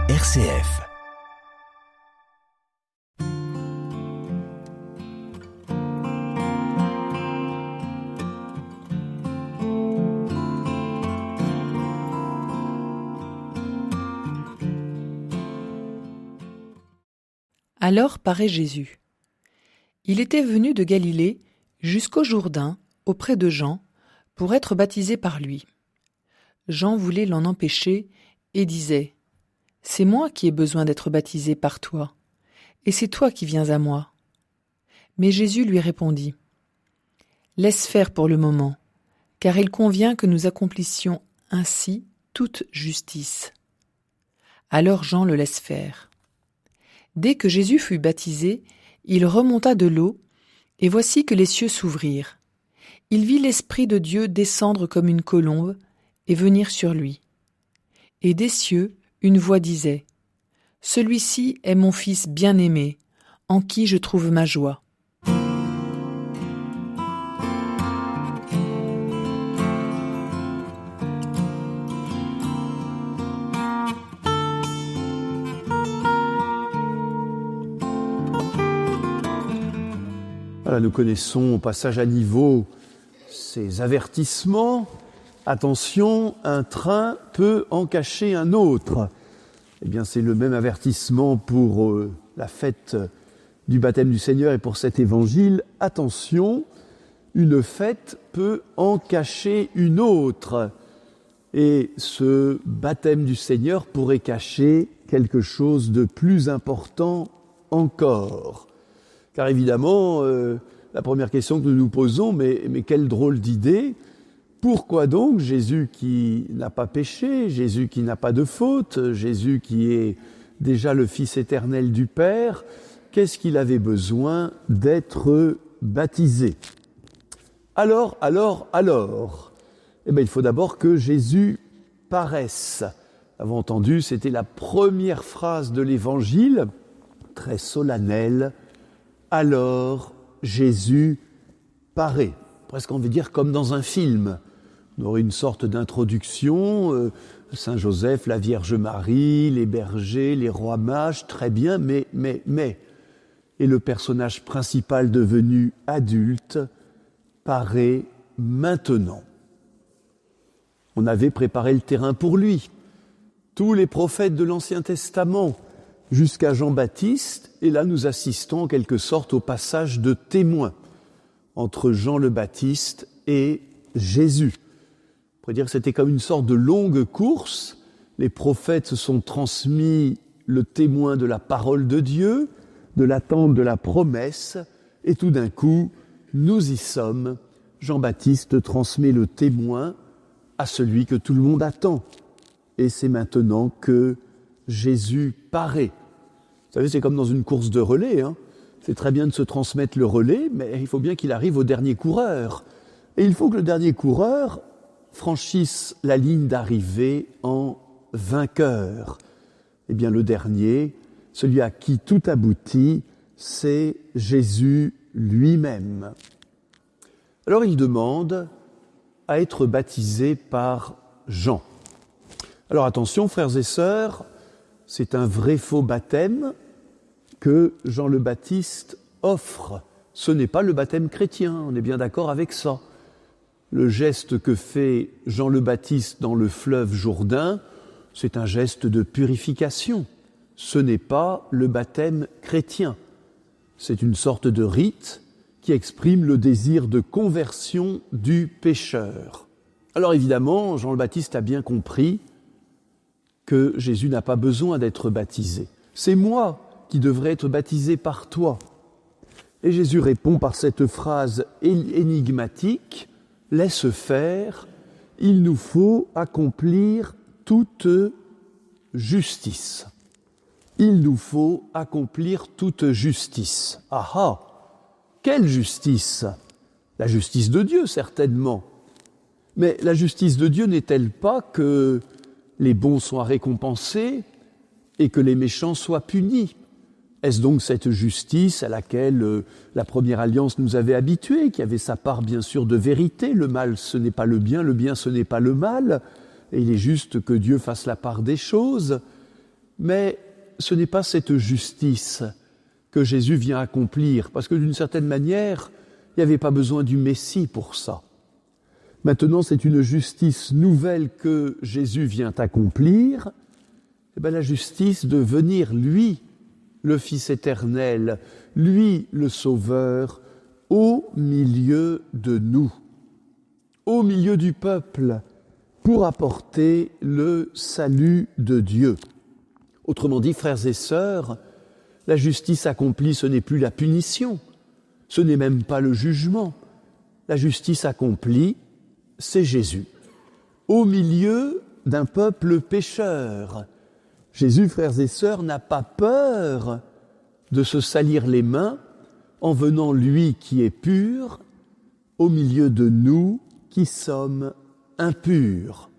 RCF. Alors paraît Jésus. Il était venu de Galilée jusqu'au Jourdain, auprès de Jean, pour être baptisé par lui. Jean voulait l'en empêcher et disait : « C'est moi qui ai besoin d'être baptisé par toi, et c'est toi qui viens à moi. » Mais Jésus lui répondit : « Laisse faire pour le moment, car il convient que nous accomplissions ainsi toute justice. » Alors Jean le laisse faire. Dès que Jésus fut baptisé, il remonta de l'eau, et voici que les cieux s'ouvrirent. Il vit l'Esprit de Dieu descendre comme une colombe et venir sur lui. Et des cieux, une voix disait : « Celui-ci est mon Fils bien-aimé, en qui je trouve ma joie. » Voilà, nous connaissons au passage à niveau ces avertissements. Attention, un train peut en cacher un autre. Eh bien, c'est le même avertissement pour la fête du baptême du Seigneur et pour cet évangile. Attention, une fête peut en cacher une autre. Et ce baptême du Seigneur pourrait cacher quelque chose de plus important encore. Car évidemment, la première question que nous nous posons, mais quelle drôle d'idée! Pourquoi donc Jésus qui n'a pas péché, Jésus qui n'a pas de faute, Jésus qui est déjà le Fils éternel du Père, qu'est-ce qu'il avait besoin d'être baptisé? Alors, eh bien, il faut d'abord que Jésus paraisse. Vous avez entendu, c'était la première phrase de l'Évangile, très solennelle. Alors Jésus paraît, presque on veut dire comme dans un film. On aurait une sorte d'introduction, Saint Joseph, la Vierge Marie, les bergers, les rois mages, très bien, mais. Et le personnage principal devenu adulte paraît maintenant. On avait préparé le terrain pour lui. Tous les prophètes de l'Ancien Testament, jusqu'à Jean-Baptiste, et là nous assistons en quelque sorte au passage de témoin entre Jean le Baptiste et Jésus. On pourrait dire que c'était comme une sorte de longue course. Les prophètes se sont transmis le témoin de la parole de Dieu, de l'attente de la promesse, et tout d'un coup, nous y sommes. Jean-Baptiste transmet le témoin à celui que tout le monde attend. Et c'est maintenant que Jésus paraît. Vous savez, c'est comme dans une course de relais. C'est très bien de se transmettre le relais, mais il faut bien qu'il arrive au dernier coureur. Et il faut que le dernier coureur franchisse la ligne d'arrivée en vainqueur. Eh bien, le dernier, celui à qui tout aboutit, c'est Jésus lui-même. Alors, il demande à être baptisé par Jean. Alors attention, frères et sœurs, c'est un vrai faux baptême que Jean le Baptiste offre. Ce n'est pas le baptême chrétien, on est bien d'accord avec ça. Le geste que fait Jean le Baptiste dans le fleuve Jourdain, c'est un geste de purification. Ce n'est pas le baptême chrétien. C'est une sorte de rite qui exprime le désir de conversion du pécheur. Alors évidemment, Jean le Baptiste a bien compris que Jésus n'a pas besoin d'être baptisé. C'est moi qui devrais être baptisé par toi. Et Jésus répond par cette phrase énigmatique : « Laisse faire, il nous faut accomplir toute justice. » Il nous faut accomplir toute justice. Ah ah! Quelle justice? La justice de Dieu, certainement. Mais la justice de Dieu n'est-elle pas que les bons soient récompensés et que les méchants soient punis? Est-ce donc cette justice à laquelle la première alliance nous avait habitués, qui avait sa part bien sûr de vérité? Le mal, ce n'est pas le bien ce n'est pas le mal, et il est juste que Dieu fasse la part des choses. Mais ce n'est pas cette justice que Jésus vient accomplir, parce que d'une certaine manière, il n'y avait pas besoin du Messie pour ça. Maintenant, c'est une justice nouvelle que Jésus vient accomplir, la justice de venir, lui, le Fils éternel, lui, le Sauveur, au milieu de nous, au milieu du peuple, pour apporter le salut de Dieu. Autrement dit, frères et sœurs, la justice accomplie, ce n'est plus la punition, ce n'est même pas le jugement. La justice accomplie, c'est Jésus, au milieu d'un peuple pécheur. Jésus, frères et sœurs, n'a pas peur de se salir les mains en venant, lui qui est pur, au milieu de nous qui sommes impurs.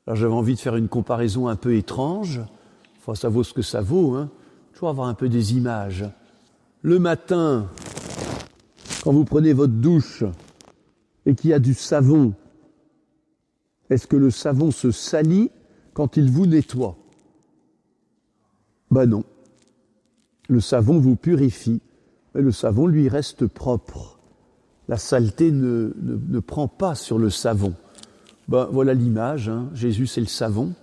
Alors j'avais envie de faire une comparaison un peu étrange, enfin ça vaut ce que ça vaut, toujours avoir un peu des images. Le matin, quand vous prenez votre douche et qu'il y a du savon, est-ce que le savon se salit quand il vous nettoie ? Ben non. Le savon vous purifie, mais le savon, lui, reste propre. La saleté ne prend pas sur le savon. Ben voilà l'image, Jésus c'est le savon,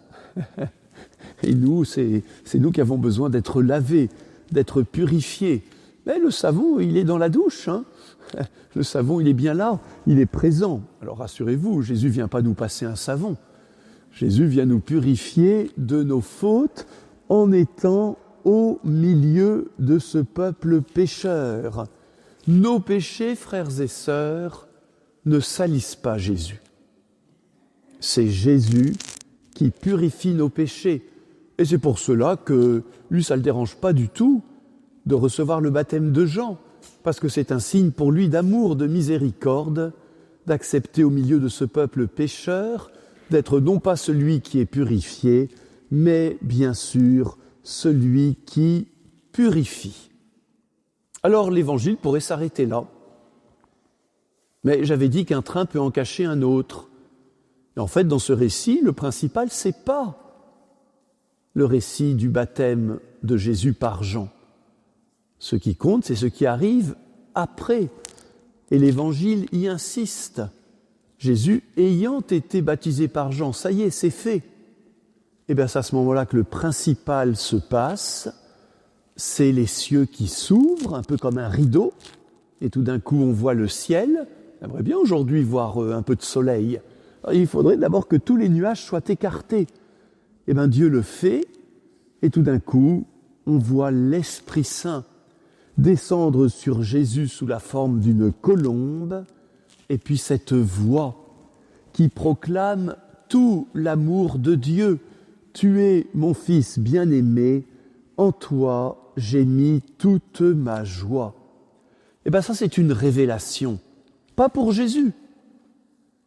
et nous, c'est nous qui avons besoin d'être lavés, d'être purifiés. Mais le savon, il est dans la douche, Le savon, il est bien là, il est présent. Alors rassurez-vous, Jésus ne vient pas nous passer un savon. Jésus vient nous purifier de nos fautes en étant au milieu de ce peuple pécheur. Nos péchés, frères et sœurs, ne salissent pas Jésus. C'est Jésus qui purifie nos péchés. Et c'est pour cela que lui, ça ne le dérange pas du tout de recevoir le baptême de Jean, parce que c'est un signe pour lui d'amour, de miséricorde, d'accepter au milieu de ce peuple pécheur, d'être non pas celui qui est purifié, mais bien sûr celui qui purifie. Alors l'évangile pourrait s'arrêter là. Mais j'avais dit qu'un train peut en cacher un autre. Et en fait, dans ce récit, le principal, c'est pas le récit du baptême de Jésus par Jean. Ce qui compte, c'est ce qui arrive après. Et l'Évangile y insiste. Jésus ayant été baptisé par Jean, ça y est, c'est fait. Et bien c'est à ce moment-là que le principal se passe, c'est les cieux qui s'ouvrent, un peu comme un rideau, et tout d'un coup on voit le ciel. J'aimerais bien aujourd'hui voir un peu de soleil. Alors, il faudrait d'abord que tous les nuages soient écartés. Et bien Dieu le fait, et tout d'un coup on voit l'Esprit Saint descendre sur Jésus sous la forme d'une colombe, et puis cette voix qui proclame tout l'amour de Dieu. Tu es mon Fils bien-aimé, en toi j'ai mis toute ma joie. Et bien ça c'est une révélation, pas pour Jésus.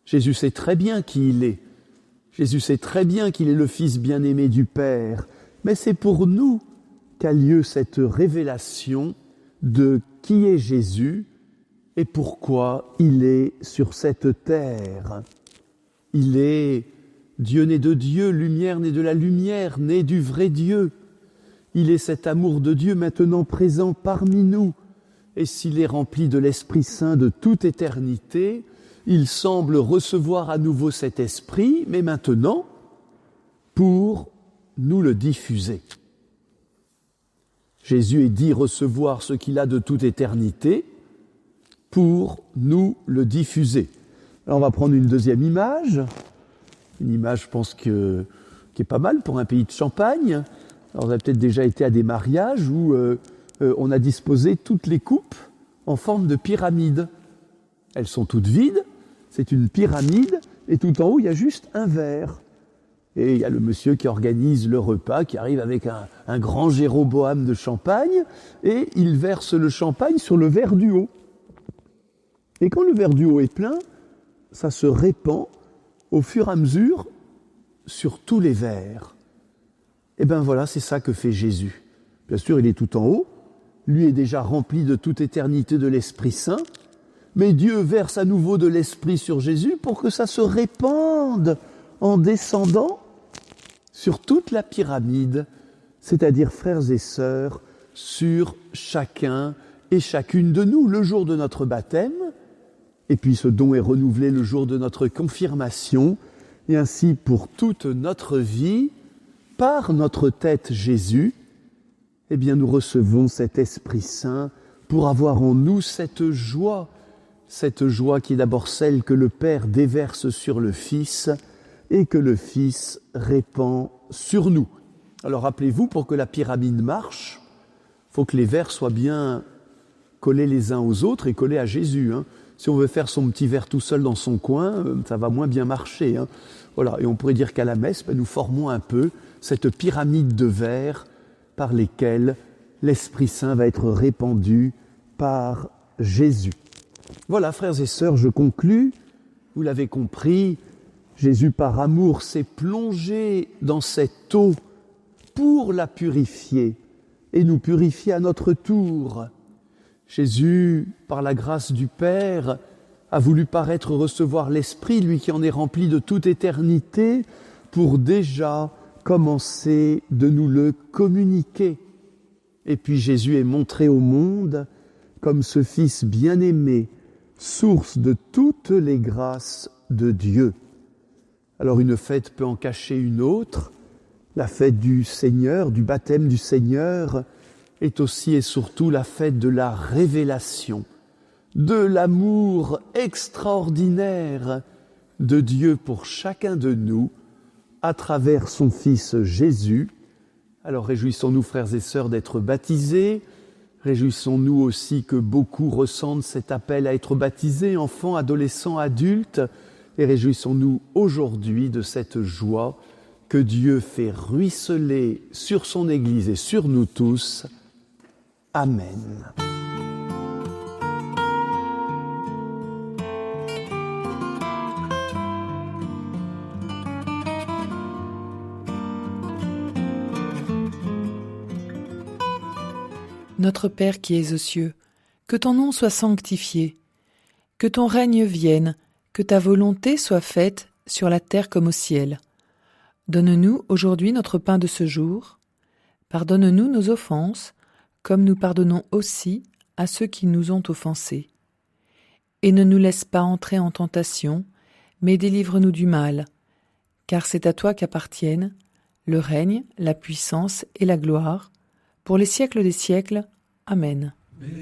Jésus sait très bien qui il est. Jésus sait très bien qu'il est le Fils bien-aimé du Père, mais c'est pour nous qu'a lieu cette révélation de qui est Jésus et pourquoi il est sur cette terre. Il est Dieu né de Dieu, lumière né de la lumière, né du vrai Dieu. Il est cet amour de Dieu maintenant présent parmi nous. Et s'il est rempli de l'Esprit Saint de toute éternité, il semble recevoir à nouveau cet esprit, mais maintenant pour nous le diffuser. Jésus est dit recevoir ce qu'il a de toute éternité pour nous le diffuser. Alors on va prendre une deuxième image, une image je pense qui est pas mal pour un pays de Champagne. Alors vous avez peut-être déjà été à des mariages où on a disposé toutes les coupes en forme de pyramide. Elles sont toutes vides, c'est une pyramide et tout en haut il y a juste un verre. Et il y a le monsieur qui organise le repas, qui arrive avec un grand Jéroboam de champagne, et il verse le champagne sur le verre du haut. Et quand le verre du haut est plein, ça se répand au fur et à mesure sur tous les verres. Et bien voilà, c'est ça que fait Jésus. Bien sûr, il est tout en haut, lui est déjà rempli de toute éternité de l'Esprit Saint, mais Dieu verse à nouveau de l'Esprit sur Jésus pour que ça se répande en descendant sur toute la pyramide, c'est-à-dire frères et sœurs, sur chacun et chacune de nous le jour de notre baptême, et puis ce don est renouvelé le jour de notre confirmation, et ainsi pour toute notre vie, par notre tête Jésus, eh bien nous recevons cet Esprit Saint pour avoir en nous cette joie qui est d'abord celle que le Père déverse sur le Fils et que le Fils répand sur nous. Alors rappelez-vous, pour que la pyramide marche, il faut que les verres soient bien collés les uns aux autres et collés à Jésus. Si on veut faire son petit verre tout seul dans son coin, ça va moins bien marcher. Voilà. Et on pourrait dire qu'à la messe, nous formons un peu cette pyramide de verres par lesquels l'Esprit Saint va être répandu par Jésus. Voilà, frères et sœurs, je conclus. Vous l'avez compris, Jésus, par amour, s'est plongé dans cette eau pour la purifier et nous purifier à notre tour. Jésus, par la grâce du Père, a voulu paraître recevoir l'Esprit, lui qui en est rempli de toute éternité, pour déjà commencer de nous le communiquer. Et puis Jésus est montré au monde comme ce Fils bien-aimé, source de toutes les grâces de Dieu. Alors une fête peut en cacher une autre. La fête du Seigneur, du baptême du Seigneur, est aussi et surtout la fête de la révélation, de l'amour extraordinaire de Dieu pour chacun de nous, à travers son Fils Jésus. Alors réjouissons-nous, frères et sœurs, d'être baptisés. Réjouissons-nous aussi que beaucoup ressentent cet appel à être baptisés, enfants, adolescents, adultes. Et réjouissons-nous aujourd'hui de cette joie que Dieu fait ruisseler sur son Église et sur nous tous. Amen. Notre Père qui es aux cieux, que ton nom soit sanctifié, que ton règne vienne, que ta volonté soit faite sur la terre comme au ciel. Donne-nous aujourd'hui notre pain de ce jour. Pardonne-nous nos offenses, comme nous pardonnons aussi à ceux qui nous ont offensés. Et ne nous laisse pas entrer en tentation, mais délivre-nous du mal, car c'est à toi qu'appartiennent le règne, la puissance et la gloire, pour les siècles des siècles. Amen. Béni